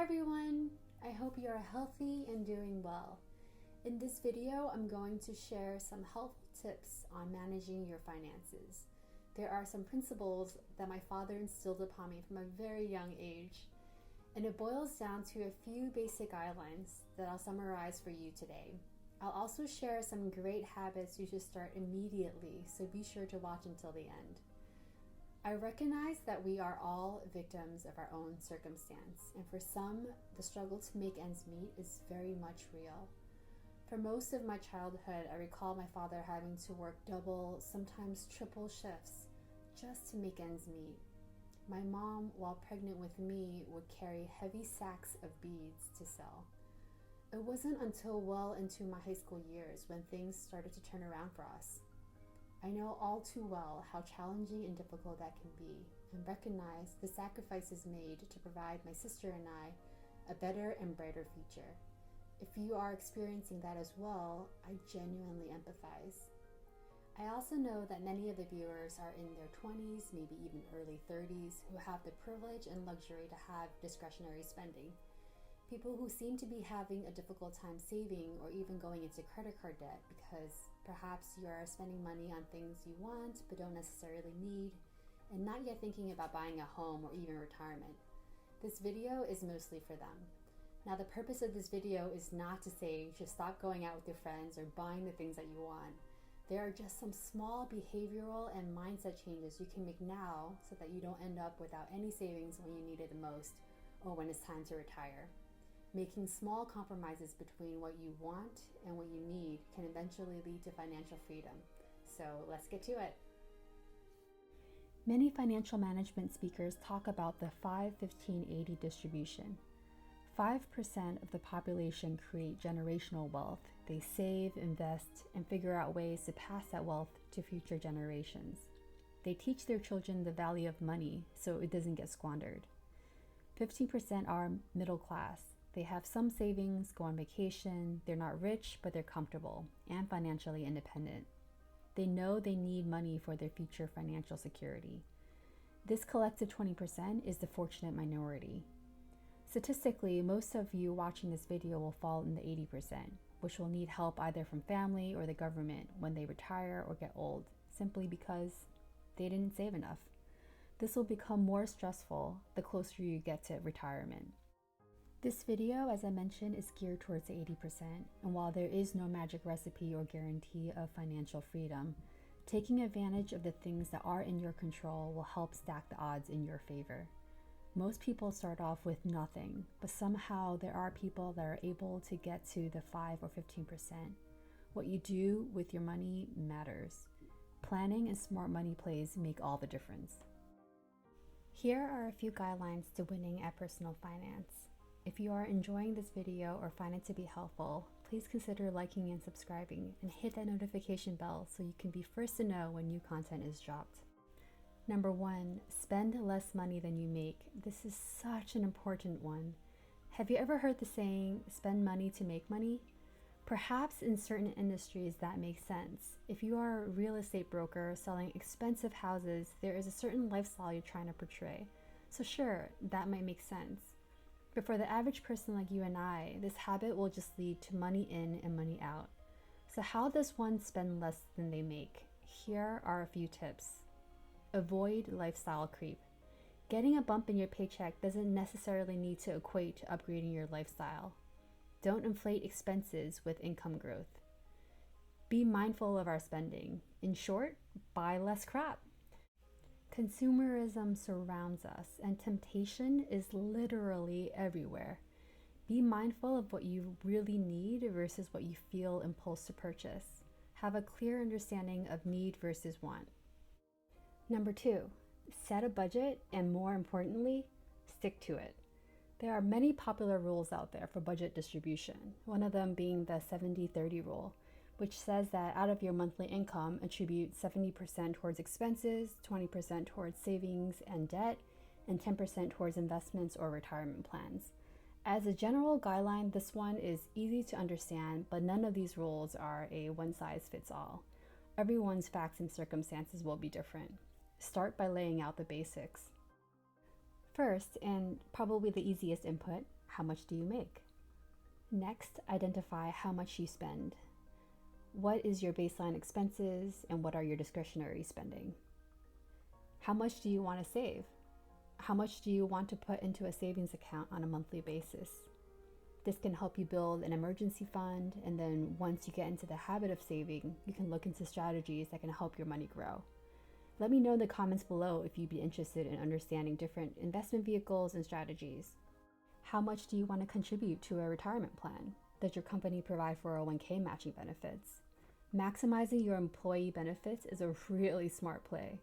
everyone! I hope you are healthy and doing well. In this video, I'm going to share some helpful tips on managing your finances. There are some principles that my father instilled upon me from a very young age, and it boils down to a few basic guidelines that I'll summarize for you today. I'll also share some great habits you should start immediately, so be sure to watch until the end. I recognize that we are all victims of our own circumstance, and for some, the struggle to make ends meet is very much real. For most of my childhood, I recall my father having to work double, sometimes triple shifts just to make ends meet. My mom, while pregnant with me, would carry heavy sacks of beads to sell. It wasn't until well into my high school years when things started to turn around for us. I know all too well how challenging and difficult that can be, and recognize the sacrifices made to provide my sister and I a better and brighter future. If you are experiencing that as well, I genuinely empathize. I also know that many of the viewers are in their 20s, maybe even early 30s, who have the privilege and luxury to have discretionary spending. People who seem to be having a difficult time saving or even going into credit card debt because perhaps you are spending money on things you want but don't necessarily need, and not yet thinking about buying a home or even retirement. This video is mostly for them. Now, the purpose of this video is not to say you should stop going out with your friends or buying the things that you want. There are just some small behavioral and mindset changes you can make now so that you don't end up without any savings when you need it the most or when it's time to retire. Making small compromises between what you want and what you need can eventually lead to financial freedom. So let's get to it. Many financial management speakers talk about the 5-15-80 distribution. 5% of the population create generational wealth. They save, invest, and figure out ways to pass that wealth to future generations. They teach their children the value of money so it doesn't get squandered. 15% are middle class. They have some savings, go on vacation, they're not rich, but they're comfortable and financially independent. They know they need money for their future financial security. This collective 20% is the fortunate minority. Statistically, most of you watching this video will fall in the 80%, which will need help either from family or the government when they retire or get old, simply because they didn't save enough. This will become more stressful the closer you get to retirement. This video, as I mentioned, is geared towards the 80%, and while there is no magic recipe or guarantee of financial freedom, taking advantage of the things that are in your control will help stack the odds in your favor. Most people start off with nothing, but somehow there are people that are able to get to the 5 or 15%. What you do with your money matters. Planning and smart money plays make all the difference. Here are a few guidelines to winning at personal finance. If you are enjoying this video or find it to be helpful, please consider liking and subscribing and hit that notification bell so you can be first to know when new content is dropped. Number 1, spend less money than you make. This is such an important one. Have you ever heard the saying, spend money to make money? Perhaps in certain industries that makes sense. If you are a real estate broker selling expensive houses, there is a certain lifestyle you're trying to portray. So sure, that might make sense. But for the average person like you and I, this habit will just lead to money in and money out. So how does one spend less than they make? Here are a few tips. Avoid lifestyle creep. Getting a bump in your paycheck doesn't necessarily need to equate to upgrading your lifestyle. Don't inflate expenses with income growth. Be mindful of our spending. In short, buy less crap. Consumerism surrounds us, and temptation is literally everywhere. Be mindful of what you really need versus what you feel impulse to purchase. Have a clear understanding of need versus want. Number 2, set a budget, and more importantly, stick to it. There are many popular rules out there for budget distribution, one of them being the 70-30 rule, which says that out of your monthly income, attribute 70% towards expenses, 20% towards savings and debt, and 10% towards investments or retirement plans. As a general guideline, this one is easy to understand, but none of these rules are a one-size-fits-all. Everyone's facts and circumstances will be different. Start by laying out the basics. First, and probably the easiest input, How much do you make? Next, identify how much you spend. What is your baseline expenses and what are your discretionary spending? How much do you want to save? How much do you want to put into a savings account on a monthly basis? This can help you build an emergency fund, and then once you get into the habit of saving, you can look into strategies that can help your money grow. Let me know in the comments below if you'd be interested in understanding different investment vehicles and strategies. How much do you want to contribute to a retirement plan? Does your company provide 401k matching benefits? Maximizing your employee benefits is a really smart play.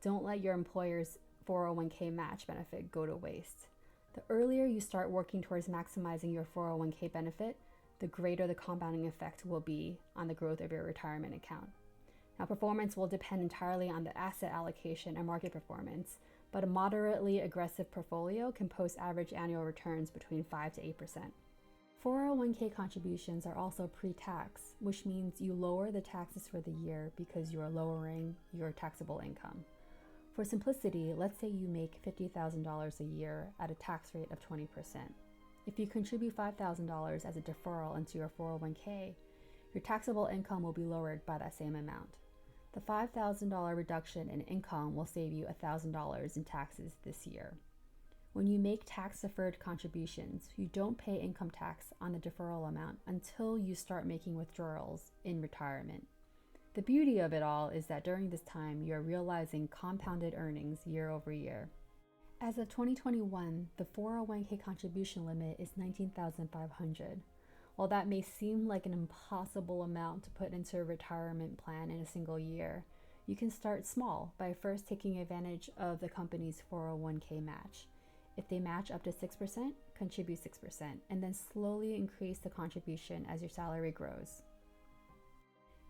Don't let your employer's 401k match benefit go to waste. The earlier you start working towards maximizing your 401k benefit, the greater the compounding effect will be on the growth of your retirement account. Now, performance will depend entirely on the asset allocation and market performance, but a moderately aggressive portfolio can post average annual returns between 5 to 8%. 401k contributions are also pre-tax, which means you lower the taxes for the year because you are lowering your taxable income. For simplicity, let's say you make $50,000 a year at a tax rate of 20%. If you contribute $5,000 as a deferral into your 401k, your taxable income will be lowered by that same amount. The $5,000 reduction in income will save you $1,000 in taxes this year. When you make tax-deferred contributions, you don't pay income tax on the deferral amount until you start making withdrawals in retirement. The beauty of it all is that during this time, you're realizing compounded earnings year over year. As of 2021, the 401k contribution limit is $19,500. While that may seem like an impossible amount to put into a retirement plan in a single year, you can start small by first taking advantage of the company's 401k match. If they match up to 6%, contribute 6%, and then slowly increase the contribution as your salary grows.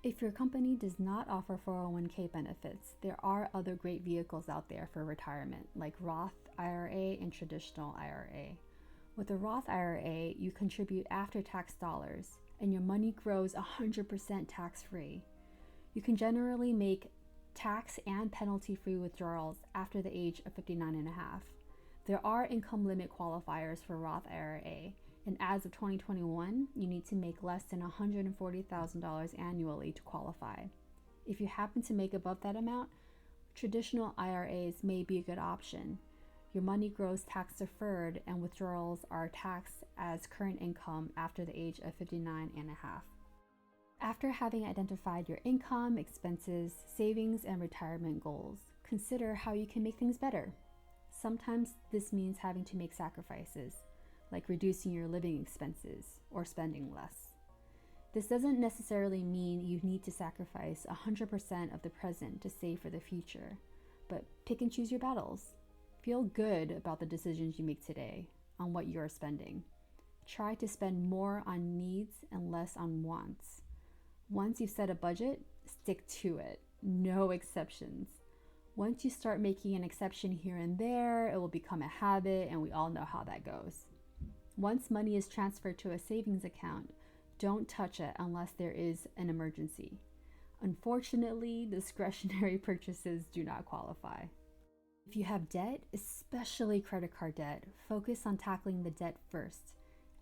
If your company does not offer 401k benefits, there are other great vehicles out there for retirement, like Roth IRA and traditional IRA. With a Roth IRA, you contribute after-tax dollars, and your money grows 100% tax-free. You can generally make tax and penalty-free withdrawals after the age of 59 and a half. There are income limit qualifiers for Roth IRA, and as of 2021, you need to make less than $140,000 annually to qualify. If you happen to make above that amount, traditional IRAs may be a good option. Your money grows tax deferred and withdrawals are taxed as current income after the age of 59 and a half. After having identified your income, expenses, savings, and retirement goals, consider how you can make things better. Sometimes this means having to make sacrifices, like reducing your living expenses or spending less. This doesn't necessarily mean you need to sacrifice 100% of the present to save for the future, but pick and choose your battles. Feel good about the decisions you make today on what you're spending. Try to spend more on needs and less on wants. Once you've set a budget, stick to it. No exceptions. Once you start making an exception here and there, it will become a habit, and we all know how that goes. Once money is transferred to a savings account, don't touch it unless there is an emergency. Unfortunately, discretionary purchases do not qualify. If you have debt, especially credit card debt, focus on tackling the debt first.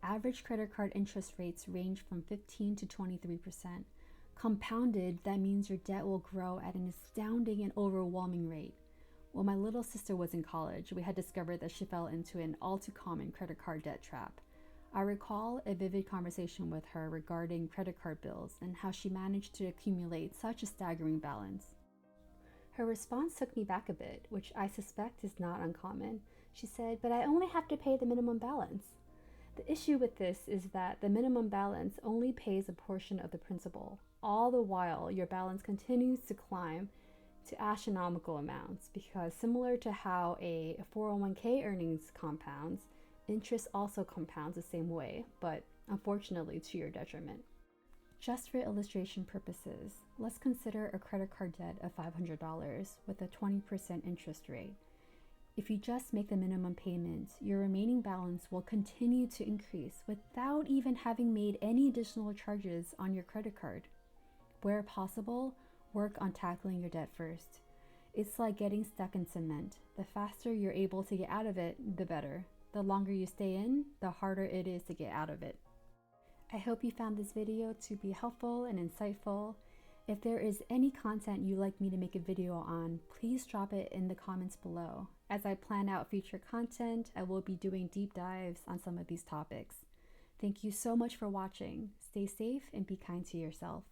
Average credit card interest rates range from 15 to 23%. Compounded, that means your debt will grow at an astounding and overwhelming rate. When my little sister was in college, we had discovered that she fell into an all too common credit card debt trap. I recall a vivid conversation with her regarding credit card bills and how she managed to accumulate such a staggering balance. Her response took me back a bit, which I suspect is not uncommon. She said, "But I only have to pay the minimum balance." The issue with this is that the minimum balance only pays a portion of the principal. All the while, your balance continues to climb to astronomical amounts because similar to how a 401k earnings compounds, interest also compounds the same way, but unfortunately to your detriment. Just for illustration purposes, let's consider a credit card debt of $500 with a 20% interest rate. If you just make the minimum payments, your remaining balance will continue to increase without even having made any additional charges on your credit card. Where possible, work on tackling your debt first. It's like getting stuck in cement. The faster you're able to get out of it, the better. The longer you stay in, the harder it is to get out of it. I hope you found this video to be helpful and insightful. If there is any content you'd like me to make a video on, please drop it in the comments below. As I plan out future content, I will be doing deep dives on some of these topics. Thank you so much for watching. Stay safe and be kind to yourself.